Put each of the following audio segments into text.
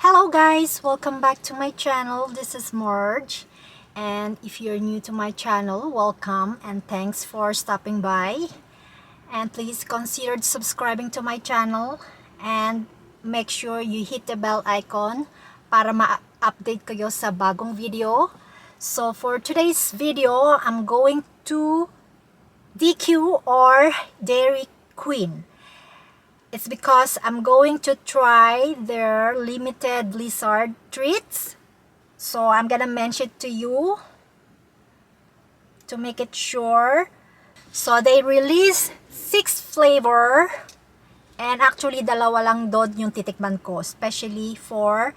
Hello guys, welcome back to my channel. This is Marj, and if you're new to my channel, welcome and thanks for stopping by. And please consider subscribing to my channel and make sure you hit the bell icon para ma-update kayo sa bagong video. So for today's video, I'm going to DQ or Dairy Queen. It's because I'm going to try their limited blizzard treats. So I'm gonna mention it to you to make it sure. So they release 6 flavor, and actually dalawa lang doon yung titikman ko, especially for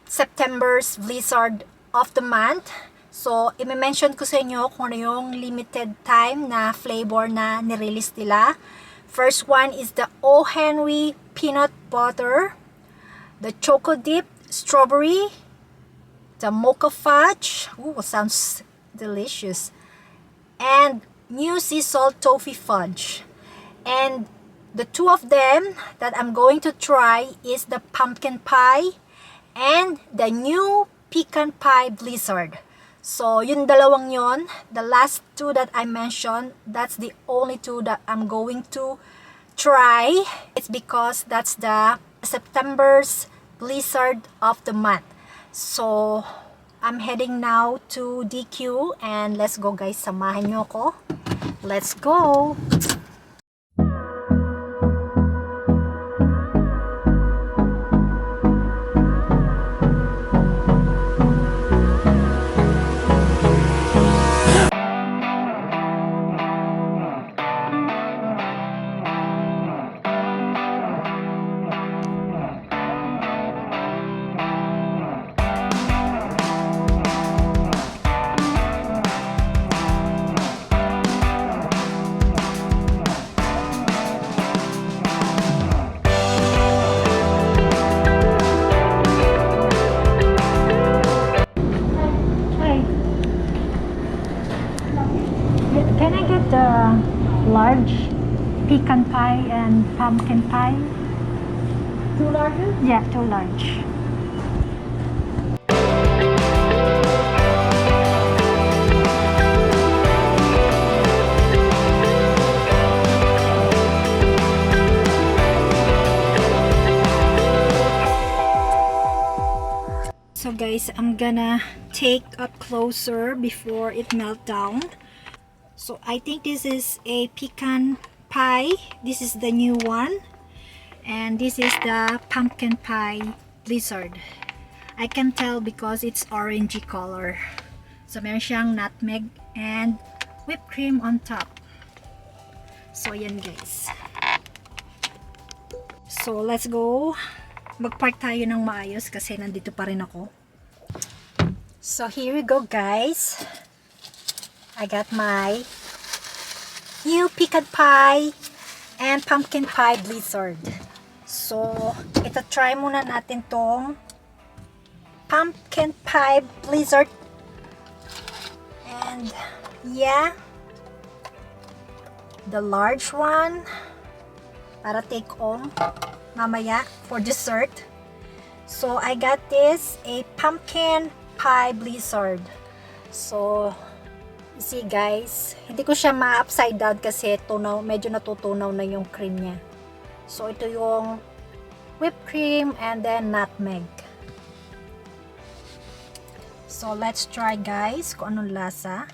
September's blizzard of the month. So i-mention ko sa inyo kung ano yung limited time na flavor na nirelease nila. First one is the O. Henry Peanut Butter, the Choco Dip Strawberry, the Mocha Fudge, ooh, sounds delicious, and New Sea Salt Toffee Fudge. And the two of them that I'm going to try is the Pumpkin Pie and the new Pecan Pie Blizzard. So, yung dalawang yon, the last two that I mentioned, that's the only two that I'm going to try. It's because that's the September's blizzard of the month. So, I'm heading now to DQ and let's go guys, samahan nyo ako. Let's go! Can I get the large pecan pie and pumpkin pie? 2 larges? Yeah, 2 large. So guys, I'm gonna take up closer before it melt down. So I think this is a pecan pie. This is the new one. And this is the pumpkin pie blizzard. I can tell because it's orangey color. So meron siyang nutmeg and whipped cream on top. So yan guys. So let's go. Mag-park tayo ng maayos kasi nandito pa rin ako. So here we go guys. I got my new pecan pie and pumpkin pie blizzard. So, ito try muna natin tong pumpkin pie blizzard. And yeah, the large one para take home mamaya for dessert. So, I got this a pumpkin pie blizzard. So, see guys, hindi ko siya ma-upside down kasi tunaw, medyo natutunaw na yung cream niya. So ito yung whipped cream and then nutmeg. So let's try guys kung anong lasa.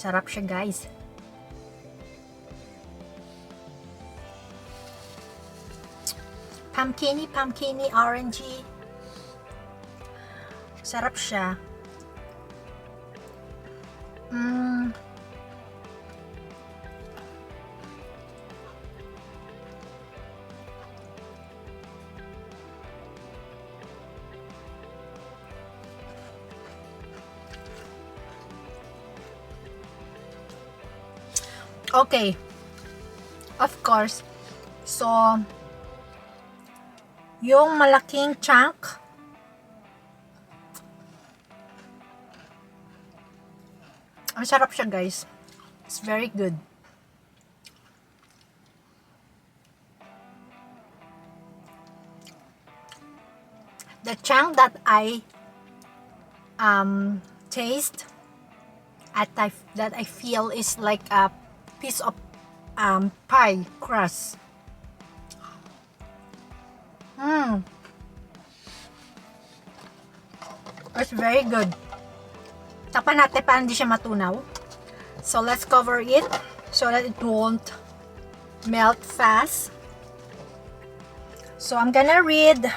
Sarap siya guys. Pumpkiny, orangey. Sarap siya. Okay. Of course. So, yung malaking chunk Ang sarap siya, guys. It's very good. The chunk that I taste that I feel is like a piece of pie crust. It's very good. Tapan natin para hindi siya matunaw. So let's cover it so that it won't melt fast. So I'm gonna read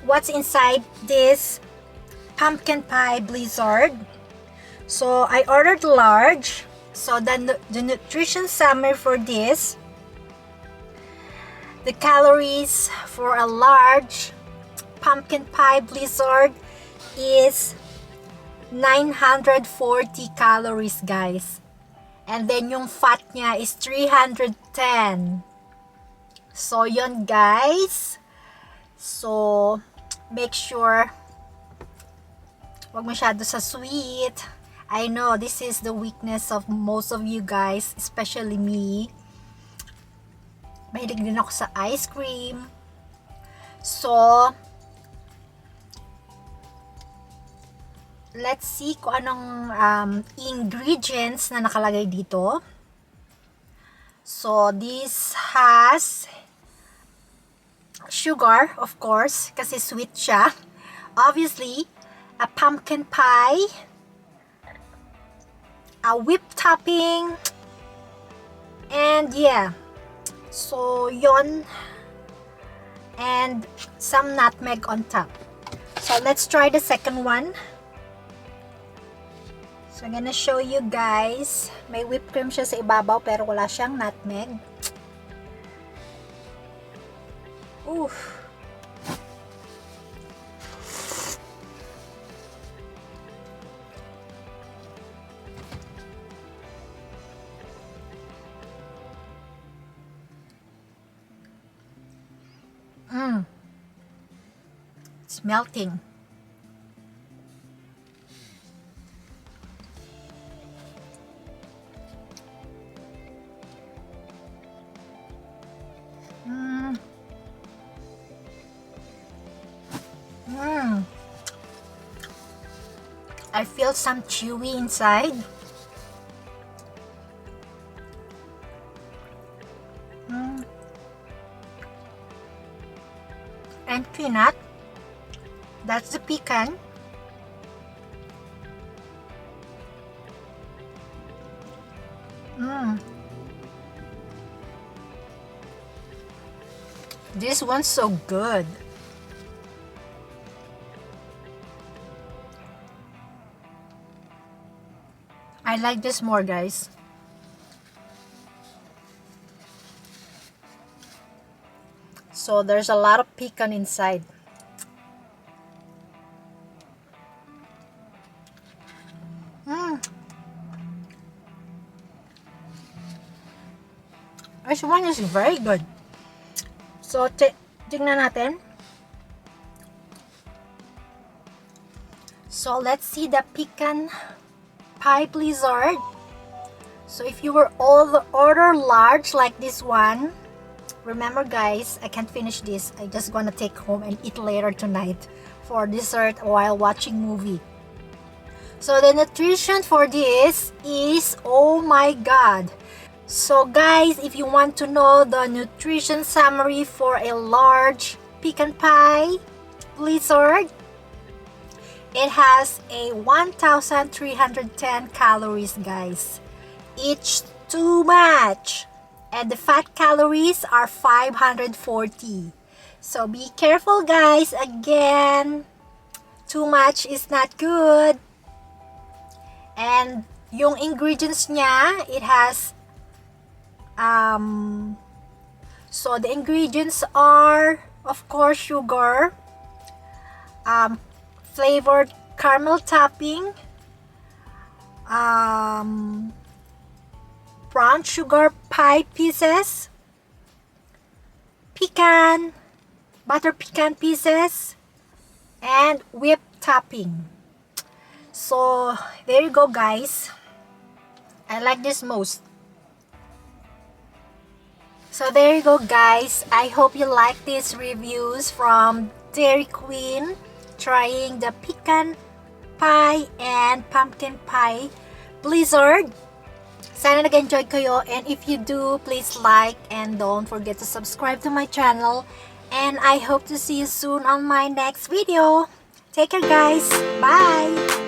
what's inside this pumpkin pie blizzard. So I ordered large. So the nutrition summary for this, the calories for a large pumpkin pie blizzard is 940 calories, guys. And then yung fat niya is 310. So yun, guys. So make sure wag masyado sa sweet. I know this is the weakness of most of you guys, especially me. Mahilig din ako sa ice cream. So let's see kung anong ingredients na nakalagay dito. So this has sugar, of course, kasi sweet siya. Obviously, a pumpkin pie, a whipped topping, and yeah. So yon, and some nutmeg on top. So let's try the second one. So I'm gonna show you guys. May whipped cream siya sa ibabaw pero wala siyang nutmeg. Oof. It's melting. I feel some chewy inside. And peanut. That's the pecan. This one's so good. I like this more, guys. So there's a lot of pecan inside. This one is very good. So tingnan natin. So let's see the pecan pie blizzard. So if you were all order large like this one, remember guys, I can't finish this. I just gonna take home and eat later tonight for dessert while watching movie. So the nutrition for this is, oh my god. So guys, if you want to know the nutrition summary for a large pecan pie blizzard, it has a 1,310 calories, guys. It's too much. And the fat calories are 540. So be careful, guys. Again, too much is not good. And yung ingredients niya, it has so the ingredients are, of course, sugar, flavored caramel topping, brown sugar pie pieces, pecan, butter pecan pieces, and whipped topping. So there you go, guys. I like this most. So there you go, guys. I hope you like these reviews from Dairy Queen, trying the pecan pie and pumpkin pie blizzard. Sana nag-enjoy kayo, and if you do, please like and don't forget to subscribe to my channel, and I hope to see you soon on my next video. Take care, guys. Bye.